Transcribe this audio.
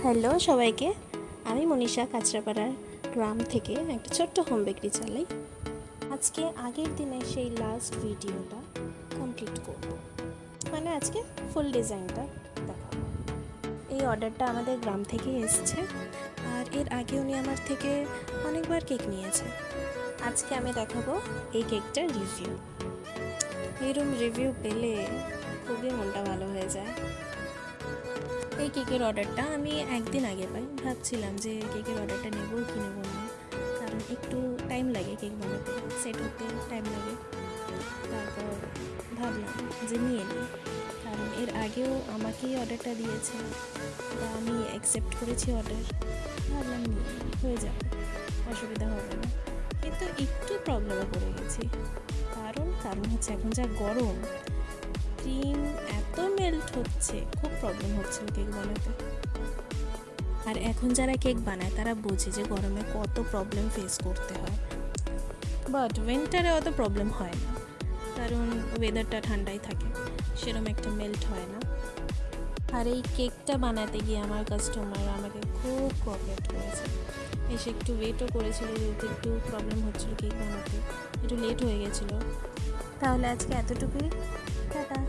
Hello সবাইকে, আমি মনীষা কাঁচরাপাড়ার গ্রাম থেকে একটা ছোট্ট হোম বেকারি চালাই। আজকে আগের দিনে সেই লাস্ট ভিডিওটা কমপ্লিট করব, মানে আজকে ফুল ডিজাইনটা দেখাবো। এই অর্ডারটা আমাদের গ্রাম থেকে এসছে, আর এর আগে উনি আমার থেকে অনেকবার কেক নিয়েছে। আজকে আমি দেখাবো এই কেকটার রিভিউ। এরকম রিভিউ পেলে খুবই মনটা ভালো হয়ে যায়। এই কেকের অর্ডারটা আমি একদিন আগে পাই। ভাবছিলাম যে কেকের অর্ডারটা নেবো কি নেবো না, কারণ একটু টাইম লাগে কেক বানাতে, সেট হতে টাইম লাগে। তারপর ভাবলাম যে নিয়ে নিই, কারণ এর আগেও আমাকেই অর্ডারটা দিয়েছে বা আমি অ্যাকসেপ্ট করেছি অর্ডার। ভাবলাম নিয়ে হয়ে যাবে, অসুবিধা হবে না। কিন্তু একটু প্রবলেমে পড়ে গেছি, কারণ হচ্ছে এখন যা গরম, ক্রিম এত মেল্ট হচ্ছে, খুব প্রবলেম হচ্ছে কেক বানাতে। আর এখন যারা কেক বানায় তারা বোঝে যে গরমে কত প্রবলেম ফেস করতে হয়, বাট উইন্টারে অত প্রবলেম হয় না, কারণ ওয়েদারটা ঠান্ডাই থাকে, সেরকম একটা মেল্ট হয় না। আর এই কেকটা বানাতে গিয়ে আমার কাস্টমার আমাকে খুব কোঅপারেট করেছে, এসে একটু ওয়েটও করেছিল, যেহেতু একটু প্রবলেম হচ্ছিলো কেক বানাতে, একটু লেট হয়ে গেছিলো। তাহলে আজকে এতটুকুই, টাটা।